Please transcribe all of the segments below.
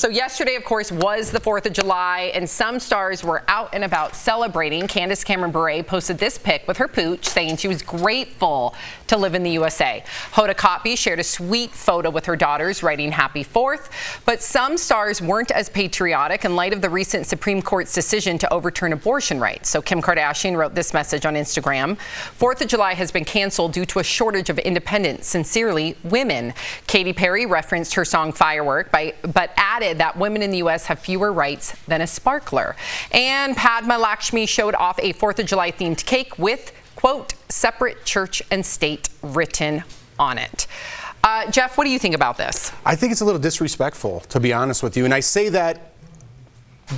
So yesterday, of course, was the 4th of July, and some stars were out and about celebrating. Candace Cameron Bure posted this pic with her pooch, saying she was grateful to live in the USA. Hoda Kotb shared a sweet photo with her daughters, writing Happy 4th. But some stars weren't as patriotic in light of the recent Supreme Court's decision to overturn abortion rights. So Kim Kardashian wrote this message on Instagram. 4th of July has been canceled due to a shortage of independence. Sincerely, women. Katy Perry referenced her song Firework, but added that women in the U.S. have fewer rights than a sparkler. And Padma Lakshmi showed off a 4th of July themed cake with, quote, separate church and state written on it. Jeff, what do you think about this? I think it's a little disrespectful, to be honest with you. And I say that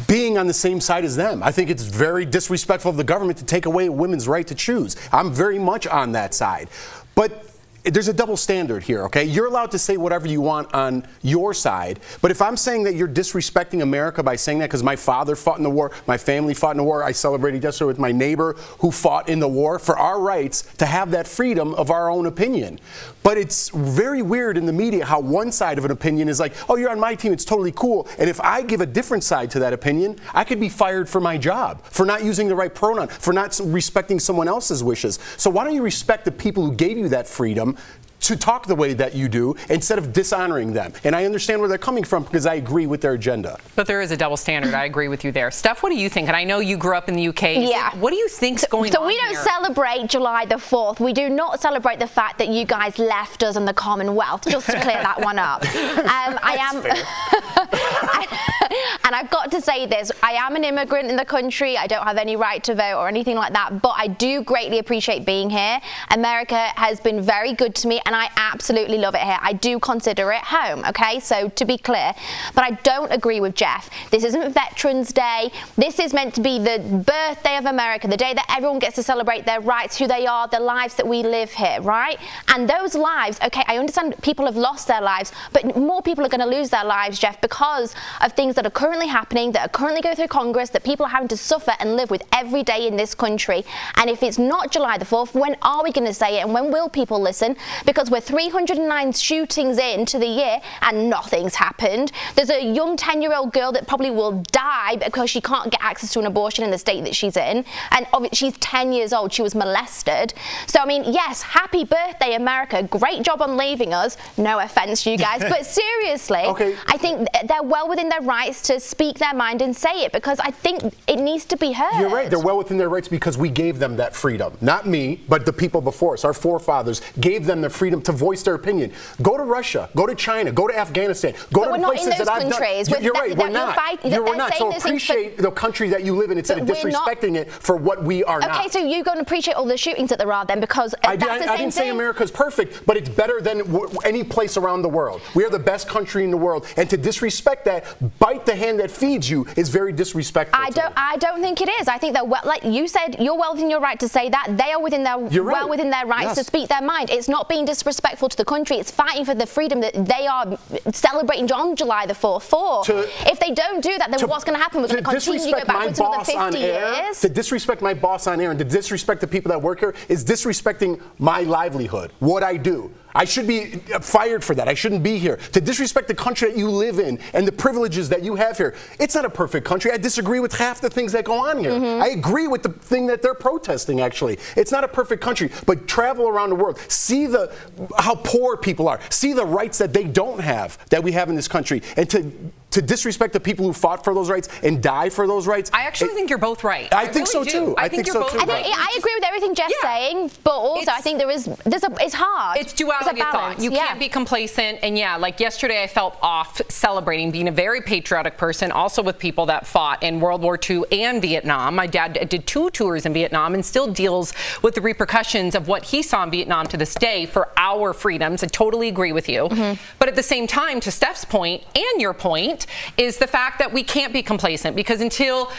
being on the same side as them. I think it's very disrespectful of the government to take away women's right to choose. I'm very much on that side. But there's a double standard here, okay? You're allowed to say whatever you want on your side, but if I'm saying that you're disrespecting America by saying that because my father fought in the war, my family fought in the war, I celebrated yesterday with my neighbor who fought in the war for our rights to have that freedom of our own opinion. But it's very weird in the media how one side of an opinion is like, oh, you're on my team, it's totally cool. And if I give a different side to that opinion, I could be fired for my job, for not using the right pronoun, for not respecting someone else's wishes. So why don't you respect the people who gave you that freedom to talk the way that you do instead of dishonoring them? And I understand where they're coming from because I agree with their agenda. But there is a double standard. I agree with you there. Steph, what do you think? And I know you grew up in the UK. Yeah. What do you think's going on So we don't here? celebrate July the 4th. We do not celebrate the fact that you guys left us in the Commonwealth, just to clear that one up. And I've got to say this, I am an immigrant in the country. I don't have any right to vote or anything like that, but I do greatly appreciate being here. America has been very good to me, and I absolutely love it here. I do consider it home, okay? So to be clear, but I don't agree with Jeff. This isn't Veterans Day. This is meant to be the birthday of America, the day that everyone gets to celebrate their rights, who they are, the lives that we live here, right? And those lives, okay, I understand people have lost their lives, but more people are going to lose their lives, Jeff, because of things that are currently happening, that are currently going through Congress, that people are having to suffer and live with every day in this country. And if it's not July the 4th, when are we going to say it, and when will people listen? Because we're 309 shootings into the year and nothing's happened. There's a young 10-year-old girl that probably will die because she can't get access to an abortion in the state that she's in, and she's 10 years old. She was molested. So I mean, yes, happy birthday America, great job on leaving us, no offense you guys, but seriously, okay. I think they're well within their rights to speak their mind and say it, because I think it needs to be heard. You're right, they're well within their rights because we gave them that freedom. Not me, but the people before us, our forefathers gave them the freedom to voice their opinion. Go to Russia, go to China, go to Afghanistan, go to places that I've done. You're right, we're not. We're not. So appreciate the country that you live in instead of disrespecting it for what we are not. Okay, so you're going to appreciate all the shootings that there are then, because I didn't say America's perfect, but it's better than any place around the world. We are the best country in the world, and to disrespect that, bite the hand that feeds you, is very disrespectful. I don't think it is. I think that, like you said, you're well within your right to say that. They are within their within their rights to speak their mind. It's not being disrespectful to the country. It's fighting for the freedom that they are celebrating on July the 4th for. If they don't do that, then what's going to happen? We're going to continue to go backwards another 50 years. To disrespect my boss on air and to disrespect the people that work here is disrespecting my livelihood, what I do. I should be fired for that. I shouldn't be here. To disrespect the country that you live in and the privileges that you have here. It's not a perfect country. I disagree with half the things that go on here. I agree with the thing that they're protesting, actually. It's not a perfect country, but travel around the world. See how poor people are. See the rights that they don't have, that we have in this country. And to disrespect the people who fought for those rights and die for those rights. I actually think you're both right. I think so too. I think you're both right. I agree with everything Jeff's saying, but also I think it's hard. It's duality of thought. You can't be complacent. And yeah, like yesterday I felt off celebrating being a very patriotic person, also with people that fought in World War II and Vietnam. My dad did 2 tours in Vietnam and still deals with the repercussions of what he saw in Vietnam to this day for our freedoms. I totally agree with you. But at the same time, to Steph's point and your point, is the fact that we can't be complacent, because until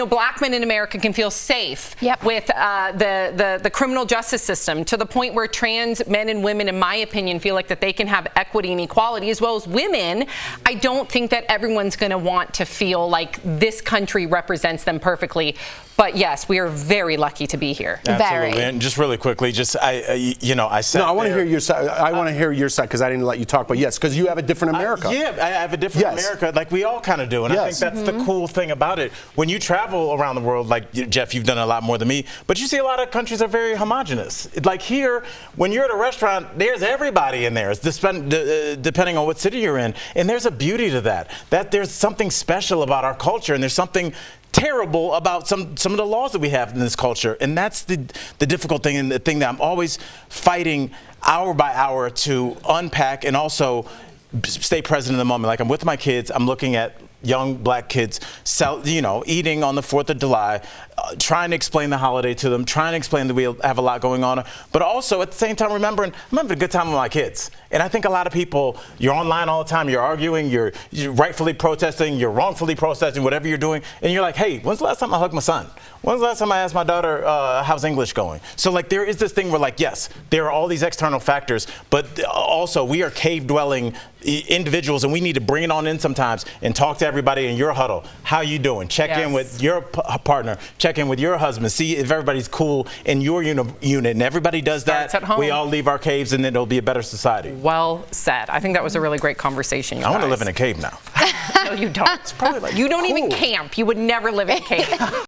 black men in America can feel safe with the criminal justice system, to the point where trans men and women, in my opinion, feel like that they can have equity and equality as well as women, I don't think that everyone's going to want to feel like this country represents them perfectly. But yes, we are very lucky to be here. Absolutely. Very. And just really quickly, I said. No, I want to hear your side. I want to hear your side because I didn't let you talk. But yes, because you have a different America. I have a different America right? Like we all kind of do. And I think that's the cool thing about it. When you travel around the world, like Jeff, you've done a lot more than me, but you see a lot of countries are very homogenous. Like here, when you're at a restaurant, there's everybody in there. It's depending on what city you're in. And there's a beauty to that. That there's something special about our culture, and there's something terrible about some of the laws that we have in this culture. And that's the difficult thing, and the thing that I'm always fighting hour by hour to unpack and also stay present in the moment. Like I'm with my kids, I'm looking at young black kids, eating on the 4th of July, trying to explain the holiday to them, trying to explain that we have a lot going on, but also at the same time remembering I'm having a good time with my kids. And I think a lot of people, you're online all the time, you're arguing, you're rightfully protesting, you're wrongfully protesting, whatever you're doing, and you're like, hey, when's the last time I hugged my son? When's the last time I asked my daughter, how's English going? So like there is this thing where like, yes, there are all these external factors, but also we are cave-dwelling individuals, and we need to bring it on in sometimes and talk to everybody in your huddle. How you doing? Check in with your partner. Check in with your husband. See if everybody's cool in your unit. And everybody does Starts that. at home. We all leave our caves, and then it'll be a better society. Well said. I think that was a really great conversation. I want to live in a cave now. No, you don't. It's probably like you don't cool. even camp. You would never live in a cave.